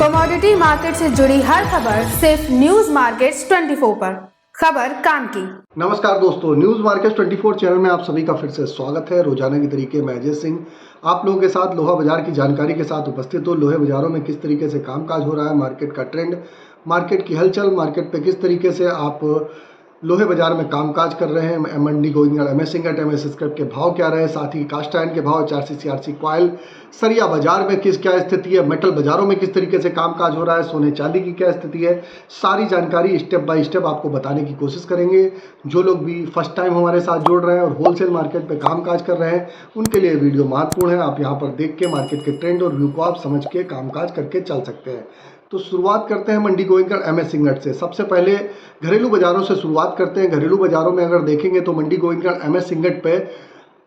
Commodity market से जुड़ी हर खबर सिर्फ न्यूज मार्केट्स 24 पर। खबर काम की। नमस्कार दोस्तों, न्यूज मार्केट्स 24 चैनल में आप सभी का फिर से स्वागत है। रोजाना की तरीके मैं अजय सिंह आप लोगों के साथ लोहा बाजार की जानकारी के साथ उपस्थित हो। लोहे बाजारों में किस तरीके से कामकाज हो रहा है, मार्केट का ट्रेंड, मार्केट की हलचल, मार्केट पे किस तरीके से आप लोहे बाजार में कामकाज कर रहे हैं, Mandi Gobindgarh MS ingot MS scrap के भाव क्या रहे, साथ ही कास्ट आयरन के भाव, HRC CRC कॉयल, सरिया बाजार में क्या स्थिति है, मेटल बाजारों में किस तरीके से कामकाज हो रहा है, सोने चांदी की क्या स्थिति है, सारी जानकारी स्टेप बाय स्टेप आपको बताने की कोशिश करेंगे। जो लोग भी फर्स्ट टाइम हमारे साथ जुड़ रहे हैं और होलसेल मार्केट पे कामकाज कर रहे हैं, उनके लिए वीडियो महत्वपूर्ण है। आप यहाँ पर देख के मार्केट के ट्रेंड और व्यू को आप समझ के कामकाज करके चल सकते हैं। तो शुरुआत करते हैं मंडी गोविंदगढ़ एमएस इंगट से। सबसे पहले घरेलू बाजारों से शुरुआत करते हैं। घरेलू बाजारों में अगर देखेंगे तो मंडी गोविंदगढ़ एमएस इंगट पे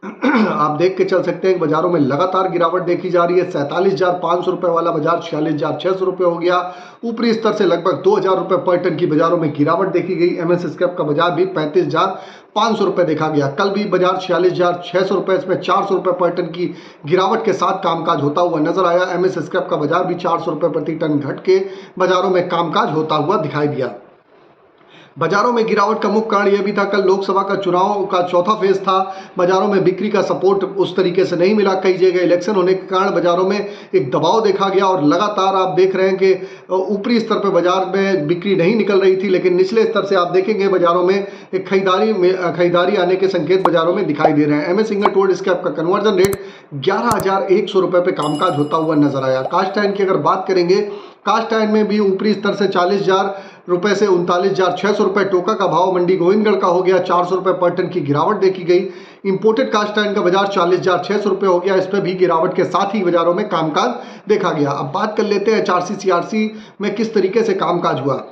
आप देख के चल सकते हैं कि बाजारों में लगातार गिरावट देखी जा रही है। 47,500 रुपये वाला बाजार 46,600 रुपये हो गया। ऊपरी स्तर से लगभग 2,000 रुपये पर टन की बाजारों में गिरावट देखी गई। एमएस स्क्रैप का बाजार भी 35,500 रुपये देखा गया। कल भी बाजार 46,600 रुपये, इसमें 400 रुपये पर टन की गिरावट के साथ कामकाज होता हुआ नजर आया। एमएस स्क्रैप का बाजार भी 400 रुपये प्रति टन घट के बाजारों में कामकाज होता हुआ दिखाई दिया। बाजारों में गिरावट का मुख्य कारण यह भी था, कल लोकसभा का चुनाव का चौथा फेज था। बाजारों में बिक्री का सपोर्ट उस तरीके से नहीं मिला। कई जगह इलेक्शन होने के कारण बाजारों में एक दबाव देखा गया और लगातार आप देख रहे हैं कि ऊपरी स्तर पर बाजार में बिक्री नहीं निकल रही थी, लेकिन निचले स्तर से आप देखेंगे बाजारों में एक खरीदारी आने के संकेत बाजारों में दिखाई दे रहे हैं। एमएस इंगट ओल्ड स्क्रैप का कन्वर्जन रेट 11,100 रुपये पे कामकाज होता हुआ नजर आया। कास्ट आयरन की अगर बात करेंगे, कास्ट आयरन में भी ऊपरी स्तर से 40,000 रुपये से 39,600 रुपये टोका का भाव मंडी गोविंदगढ़ का हो गया। 400 रुपये पर टन की गिरावट देखी गई। इंपोर्टेड कास्ट आयरन का बाजार 40,600 रुपये हो गया। इस पर भी गिरावट के साथ ही बाजारों में कामकाज देखा गया। अब बात कर लेते हैं HRC CRC में किस तरीके से कामकाज हुआ।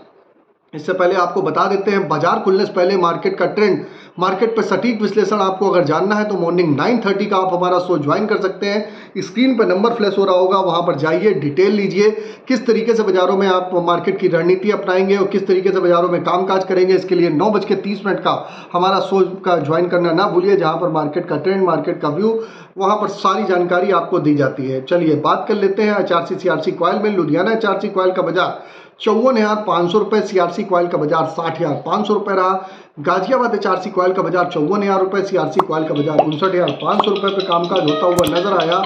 इससे पहले आपको बता देते हैं बाजार खुलने से पहले मार्केट का ट्रेंड, मार्केट पर सटीक विश्लेषण आपको अगर जानना है तो मॉर्निंग 9:30 का आप हमारा शो ज्वाइन कर सकते हैं। स्क्रीन पर नंबर फ्लैश हो रहा होगा, वहां पर जाइए, डिटेल लीजिए, किस तरीके से बाजारों में आप मार्केट की रणनीति अपनाएंगे और किस तरीके से बाजारों में कामकाज करेंगे। इसके लिए 9:30 का हमारा शो का ज्वाइन करना ना भूलिए, जहां पर मार्केट का ट्रेंड, मार्केट का व्यू, वहां पर सारी जानकारी आपको दी जाती है। चलिए बात कर लेते हैं HRC CRC कॉयल में। लुधियाना HRC कॉयल का बाजार 54,500 रुपये, CRC कॉयल का बाजार 60,500 रुपये रहा। गाजियाबाद HRC कॉयल का बाजार 54,000 रुपये, CRC कॉयल का बाजार 59,500 रुपये पर कामकाज होता हुआ नजर आया।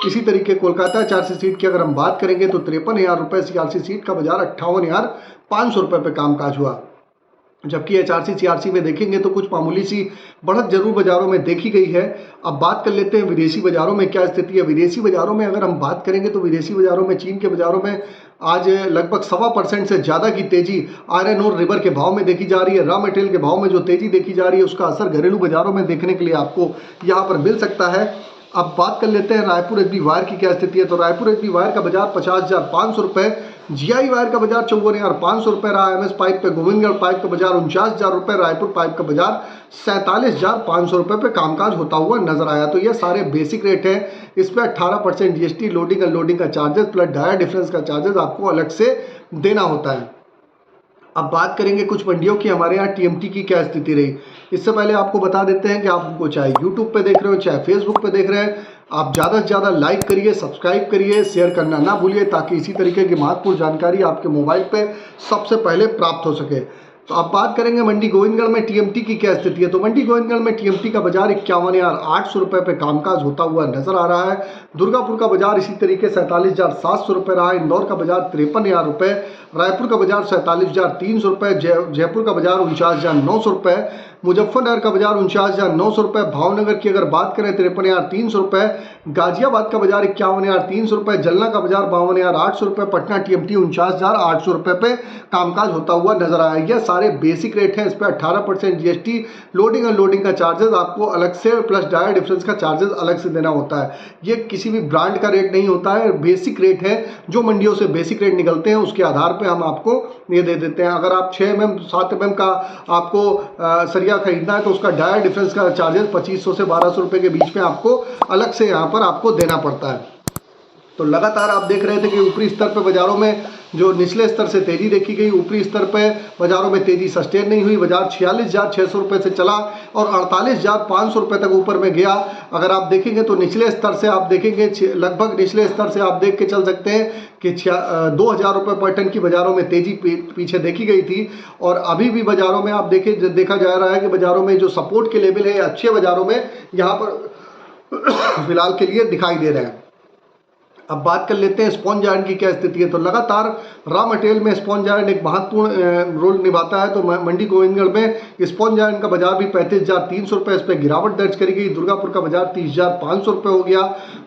इसी तरीके कोलकाता HRC सीट की अगर हम बात करेंगे तो 53,000 रुपये, CRC सीट का बाजार 58,500 रुपये पर कामकाज हुआ। जबकि HRC CRC में देखेंगे तो कुछ मामूली सी बढ़त जरूर बाजारों में देखी गई है। अब बात कर लेते हैं विदेशी बाजारों में क्या स्थिति है। विदेशी बाजारों में अगर हम बात करेंगे तो विदेशी बाजारों में चीन के बाजारों में आज लगभग 1.25% से ज़्यादा की तेजी आयरन और रिबर के भाव में देखी जा रही है। रॉ मटेरियल के भाव में जो तेजी देखी जा रही है उसका असर घरेलू बाजारों में देखने के लिए आपको यहाँ पर मिल सकता है। अब बात कर लेते हैं रायपुर HB वायर की क्या स्थिति है। तो रायपुर HB वायर का बाजार 50,500 रुपये, GI वायर का बाजार 54,500 रुपये रहा। MS पाइप पे गोविंदगढ़ पाइप का बाजार 49,000 रुपये, रायपुर पाइप का बाजार 47,500 रुपये पे कामकाज होता हुआ नजर आया। तो ये सारे बेसिक रेट हैं। इस पर 18% GST, लोडिंग अनलोडिंग का चार्जेस प्लस डायर डिफरेंस का चार्जेस आपको अलग से देना होता है। अब बात करेंगे कुछ मंडियों की, हमारे यहाँ TMT की क्या स्थिति रही। इससे पहले आपको बता देते हैं कि आप हमको चाहे YouTube पे देख रहे हो चाहे Facebook पे देख रहे हैं, आप ज़्यादा से ज़्यादा लाइक करिए, सब्सक्राइब करिए, शेयर करना ना भूलिए, ताकि इसी तरीके की महत्वपूर्ण जानकारी आपके मोबाइल पे सबसे पहले प्राप्त हो सके। तो अब बात करेंगे मंडी गोविंदगढ़ में TMT की क्या स्थिति है। तो मंडी गोविंदगढ़ में TMT का बाजार 51,800 रुपये पे कामकाज होता हुआ नजर आ रहा है। दुर्गापुर का बाजार इसी तरीके 47,700 रुपये रहा। इंदौर का बाजार 53,000 रुपये, रायपुर का बाजार 47,300 रुपये, जयपुर का बाजार 49,900 रुपये, मुजफ्फरनगर का बाजार 49,900 रुपये, भावनगर की अगर बात करें 53,300 रुपये, गाजियाबाद का बाजार 51,300 रुपये, जलना का बाजार 52,800 रुपये, पटना TMT 49,800 रुपये पे कामकाज होता हुआ नजर आया। यह सारे बेसिक रेट हैं। इस पर 18% GST, लोडिंग अनलोडिंग का चार्जेस आपको अलग से प्लस डायर डिफरेंस का चार्जेस अलग से देना होता है। ये किसी भी ब्रांड का रेट नहीं होता है, बेसिक रेट है। जो मंडियों से बेसिक रेट निकलते हैं उसके आधार पर हम आपको ये दे देते हैं। अगर आप 6 mm 7 mm का आपको सरिया खरीदना है तो उसका डायर डिफरेंस का चार्जेस 2500 से 1200 रुपये के बीच में आपको अलग से यहाँ पर आपको देना पड़ता है। तो लगातार आप देख रहे थे कि ऊपरी स्तर पर बाजारों में जो निचले स्तर से तेजी देखी गई, ऊपरी स्तर पर बाजारों में तेजी सस्टेन नहीं हुई। बाजार 46,600 रुपये से चला और 48,500 रुपये तक ऊपर में गया। अगर आप देखेंगे तो निचले स्तर से आप देखेंगे लगभग निचले स्तर से आप देख के चल सकते हैं कि 2,000 रुपये पर टन की बाजारों में तेजी पीछे देखी गई थी। और अभी भी बाजारों में आप देखा जा रहा है कि बाजारों में जो सपोर्ट के लेवल है अच्छे बाजारों में यहाँ पर फिलहाल के लिए दिखाई दे रहे हैं। अब बात कर लेते हैं स्पॉन्ज आयरन की क्या स्थिति है। तो लगातार रॉ मटेरियल में स्पॉन्ज आयरन एक महत्वपूर्ण रोल निभाता है। तो मंडी गोविंदगढ़ में स्पॉन्ज आयरन का बाजार भी 35,300 रुपये, इस पर गिरावट दर्ज करी गई। दुर्गापुर का बाजार 30,500 रुपये हो गया।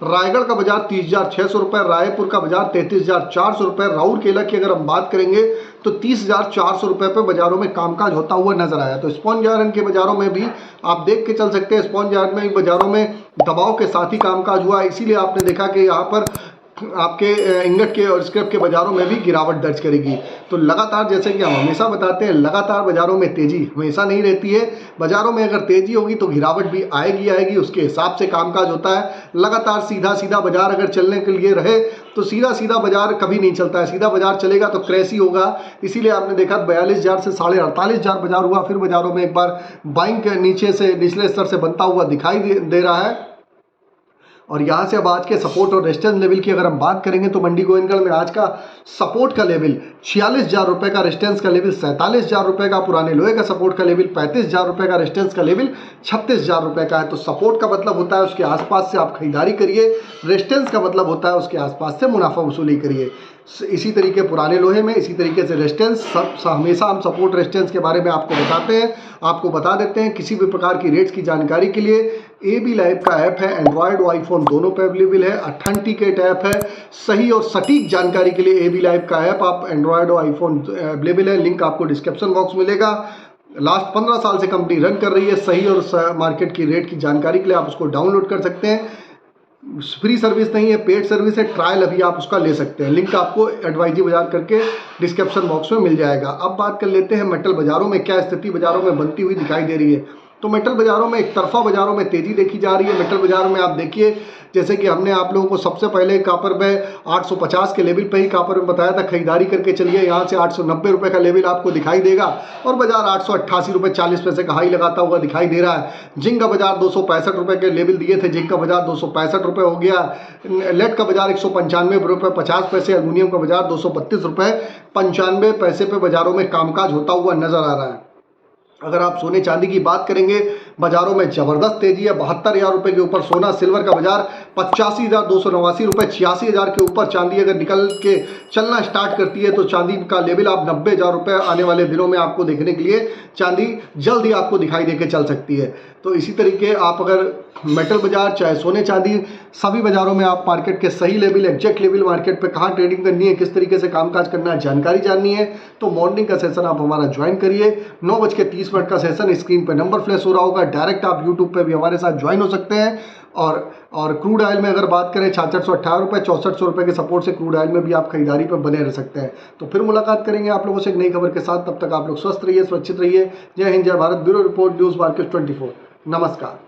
रायगढ़ का बाजार 30,600 रुपये, रायपुर का बाजार 33,400 रुपये। राउरकेला की अगर हम बात करेंगे तो 30,400 रुपये पर बाजारों में कामकाज होता हुआ नजर आया। तो स्पॉन्ज आयरन के बाजारों में भी आप देख के चल सकते हैं, स्पॉन्ज आयरन में बाजारों में दबाव के साथ ही कामकाज हुआ। इसीलिए आपने देखा कि यहाँ पर आपके इंगट के और स्क्रैप के बाजारों में भी गिरावट दर्ज करेगी। तो लगातार, जैसे कि हम हमेशा बताते हैं, लगातार बाजारों में तेजी हमेशा नहीं रहती है। बाजारों में अगर तेजी होगी तो गिरावट भी आएगी, उसके हिसाब से कामकाज होता है। लगातार सीधा बाजार अगर चलने के लिए रहे तो सीधा बाजार कभी नहीं चलता है। सीधा बाजार चलेगा तो क्रैश ही होगा। इसीलिए आपने देखा 42,000 से 48,500 बाजार हुआ। फिर बाजारों में एक बार बाइंग के नीचे से निचले स्तर से बनता हुआ दिखाई दे रहा है। और यहाँ से अब आज के सपोर्ट और रेजिस्टेंस लेवल की अगर हम बात करेंगे तो मंडी गोविंदगढ़ में आज का सपोर्ट का लेवल 46,000 रुपये का, रेजिस्टेंस का लेवल 47,000 रुपये का, पुराने लोहे का सपोर्ट का लेवल 35,000 रुपये का, रेजिस्टेंस का लेवल 36,000 रुपये का है। तो सपोर्ट का मतलब होता है उसके आसपास से आप खरीदारी करिए, रेजिस्टेंस का मतलब होता है उसके आसपास से मुनाफा वसूली करिए। इसी तरीके पुराने लोहे में, इसी तरीके से रेजिस्टेंस, हमेशा हम सपोर्ट रेजिस्टेंस के बारे में आपको बताते हैं, आपको बता देते हैं। किसी भी प्रकार की रेट्स की जानकारी के लिए AB लाइव का ऐप है, एंड्रॉयड और आईफोन दोनों पे अवेलेबल है। ऑथेंटिकेट ऐप है। सही और सटीक जानकारी के लिए AB लाइव का ऐप आप एंड्रॉयड और आईफोन अवेलेबल है। लिंक आपको डिस्क्रिप्शन बॉक्स में मिलेगा। लास्ट 15 साल से कंपनी रन कर रही है। सही और मार्केट की रेट की जानकारी के लिए आप उसको डाउनलोड कर सकते हैं। फ्री सर्विस नहीं है, पेड सर्विस है। ट्रायल अभी आप उसका ले सकते हैं। लिंक आपको एडवाइजी बाजार करके डिस्क्रिप्शन बॉक्स में मिल जाएगा। अब बात कर लेते हैं मेटल बाजारों में क्या स्थिति बाजारों में बनती हुई दिखाई दे रही है। तो मेटल बाजारों में एक तरफा बाजारों में तेजी देखी जा रही है। मेटल बाजारों में आप देखिए, जैसे कि हमने आप लोगों को सबसे पहले कापर में 850 के लेवल पे ही कापर में बताया था खरीदारी करके चलिए। यहाँ से 890 रुपये का लेवल आपको दिखाई देगा और बाजार 888 रुपये 40 पैसे का हाई लगाता हुआ दिखाई दे रहा है। जिंक का बाजार 265 रुपये के लेवल दिए थे, जिंक का बाजार 265 रुपये हो गया। लेड का बाजार 195 रुपये 50 पैसे, एल्यूमिनियम का बाजार 232 रुपये 95 पैसे पे बाजारों में कामकाज होता हुआ नजर आ रहा है। अगर आप सोने चांदी की बात करेंगे, बाजारों में जबरदस्त तेजी है। 72,000 रुपये के ऊपर सोना, सिल्वर का बाजार 85,289 रुपये 86,000 के ऊपर। चांदी अगर निकल के चलना स्टार्ट करती है तो चांदी का लेवल आप 90,000 रुपये आने वाले दिनों में आपको देखने के लिए चांदी जल्द ही आपको दिखाई दे के चल सकती है। तो इसी तरीके आप अगर मेटल बाजार चाहे सोने चांदी, सभी बाजारों में आप मार्केट के सही लेवल, एग्जैक्ट लेवल मार्केट पे कहाँ ट्रेडिंग करनी है, किस तरीके से कामकाज करना है, जानकारी जाननी है तो मॉर्निंग का सेशन आप हमारा ज्वाइन करिए। 9:30 का सेशन स्क्रीन पे नंबर फ्लैश हो रहा होगा। डायरेक्ट आप यूट्यूब पे भी हमारे साथ ज्वाइन हो सकते हैं। और क्रूड ऑयल में अगर बात करें 6618 रुपये 6400 रुपये के सपोर्ट से क्रूड ऑयल में भी आप खरीदारी पर बने रह सकते हैं। तो फिर मुलाकात करेंगे आप लोगों से एक नई खबर के साथ। तब तक आप लोग स्वस्थ रहिए, सुरक्षित रहिए। जय हिंद, जय Bharat. Bureau report, news market 24। नमस्कार।